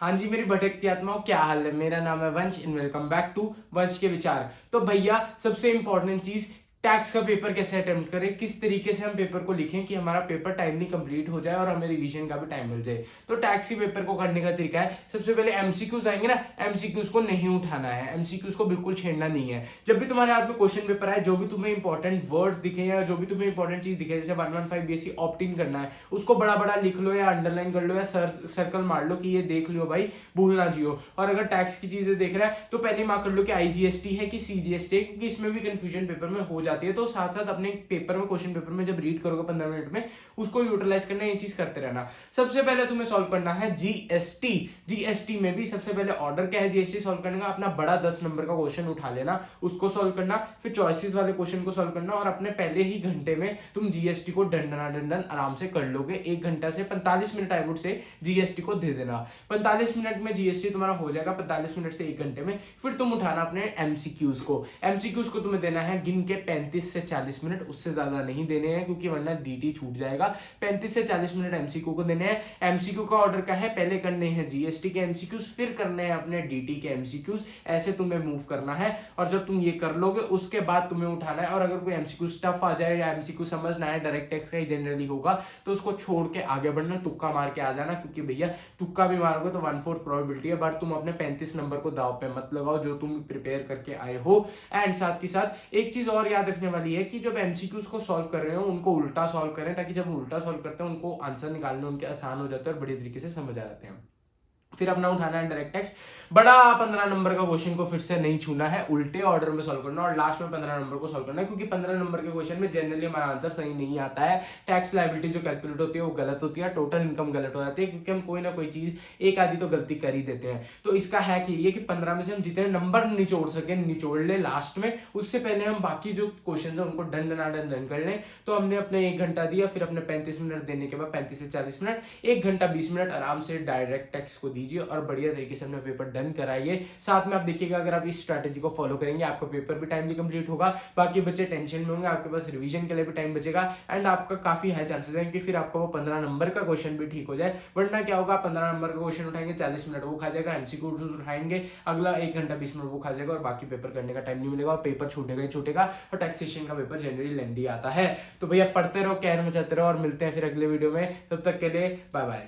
हाँ जी, मेरी भटकती आत्माओं, क्या हाल है? मेरा नाम है वंश एंड वेलकम बैक टू वंश के विचार। तो भैया, सबसे इंपॉर्टेंट चीज, टैक्स का पेपर कैसे अटेम्प्ट करें, किस तरीके से हम पेपर को लिखें कि हमारा पेपर टाइमली कंप्लीट हो जाए और हमें रिवीजन का भी टाइम मिल जाए। तो टैक्स के पेपर को करने का तरीका है, सबसे पहले एमसीक्यूज आएंगे ना, एमसीक्यूज को नहीं उठाना है, एमसीक्यूज को बिल्कुल छेड़ना नहीं है। जब भी तुम्हारे हाथ में क्वेश्चन पेपर आए, जो भी तुम्हें इंपॉर्टेंट वर्ड्स दिखे या जो भी तुम्हें इंपॉर्टेंट चीज दिखे, जैसे 115 बीएससी ऑप्ट इन करना है, उसको बड़ा बड़ा लिख लो या अंडरलाइन कर लो या सर्कल मार लो कि ये देख लियो भाई, भूल ना जियो। और अगर टैक्स की चीजें देख रहा है तो पहले मार्क कर लो कि आईजीएसटी है कि सीजीएसटी है, क्योंकि इसमें भी कंफ्यूजन पेपर में हो जाती है। तो साथ साथ अपने पेपर में, क्वेश्चन पेपर में जब रीड करोगे 15 मिनट में, उसको यूटिलाइज करना, ये चीज करते रहना। सबसे पहले तुम्हें सॉल्व करना है जीएसटी। जीएसटी में भी सबसे पहले ऑर्डर क्या है जीएसटी सॉल्व करने का, अपना बड़ा 10 नंबर का क्वेश्चन उठा लेना, उसको सॉल्व करना, फिर चॉइसेस वाले क्वेश्चन को सॉल्व करना, और अपने पहले ही घंटे में तुम जीएसटी को डंडना डंडन आराम से कर लोगे। 1 घंटा से 45 minute I would say GST को दे देना। 45 मिनट में जीएसटी तुम्हारा हो जाएगा, 45 मिनट से 1 घंटे में। फिर तुम उठाना अपने एमसीक्यूज को। एमसीक्यूज को तुम्हें देना है गिन के 35 से 40 मिनट, उससे ज्यादा नहीं देने हैं क्योंकि वरना डीटी छूट जाएगा। 35 से 40 मिनट एमसीक्यू को देने हैं। एमसीक्यू का ऑर्डर क्या है, पहले करने हैं जीएसटी के एमसीक्यूज, फिर करने हैं अपने डीटी के एमसीक्यूज। ऐसे तुम्हें मूव करना है, और जब तुम ये कर लोगे उसके बाद तुम्हें उठाना है। और अगर कोई एमसीक्यू टफ आ जाए या एमसीक्यू समझ ना आए, डायरेक्ट टैक्स का ही जनरली होगा, तो उसको छोड़ के आगे बढ़ना, तुक्का मार के आ जाना, क्योंकि भैया तुक्का भी मारोगे तो 1/4 प्रोबेबिलिटी है। बट तुम अपने 35 नंबर को दाव पे मत लगाओ जो तुम प्रिपेयर करके आए हो। एंड साथ ही साथ एक चीज और याद रखने वाली है कि जब एमसीक्यूज को सॉल्व कर रहे हो उनको उल्टा सॉल्व करें, ताकि जब उल्टा सॉल्व करते हैं उनको आंसर निकालने उनके आसान हो जाते हैं और बड़ी तरीके से समझ आ जाते हैं। फिर अपना उठाना है डायरेक्ट टैक्स, बड़ा 15 नंबर का क्वेश्चन को फिर से नहीं छूना है, उल्टे ऑर्डर में सॉल्व करना, और लास्ट में 15 नंबर को सॉल्व करना है, क्योंकि 15 नंबर के क्वेश्चन में जनरली हमारा आंसर सही नहीं आता है। टैक्स लायबिलिटी जो कैलकुलेट होती है वो गलत होती है, टोटल इनकम गलत हो जाती है, क्योंकि हम कोई ना कोई चीज एक आधी तो गलती कर ही देते हैं। तो इसका हैक ये कि 15 में से हम जितने नंबर निचोड़ सके निचोड़ ले लास्ट में, उससे पहले हम बाकी जो क्वेश्चन है उनको डन डन डन डन कर लें। तो हमने अपने 1 घंटा दिया, फिर अपने 35 मिनट देने के बाद 35 से 40 मिनट, 1 घंटा 20 मिनट आराम से डायरेक्ट टैक्स को दीजिए और बढ़िया तरीके से अपना पेपर डन कराइए। साथ में आप देखिएगा, अगर आप इस स्ट्रैटेजी को फॉलो करेंगे आपका पेपर भी टाइमली कंप्लीट होगा, बाकी बच्चे टेंशन में होंगे, आपके पास रिवीजन के लिए भी टाइम बचेगा, एंड आपका काफी हाई चांसेस है कि फिर आपका वो 15 नंबर का क्वेश्चन भी ठीक हो जाए। वरना क्या होगा, 15 नंबर का क्वेश्चन उठाएंगे, 40 मिनट वो खा जाएगा, एमसीक्यू उठाएंगे, अगला 1 घंटा 20 मिनट वो खा जाएगा, और बाकी पेपर करने का टाइम नहीं मिलेगा, और पेपर छूटेगा ही छूटेगा। और टैक्सेशन का पेपर जनरली लेंदी आता है। तो भैया पढ़ते रहो, कहर मचाते रहो, और मिलते हैं फिर अगले वीडियो में। तब तक के लिए बाय बाय।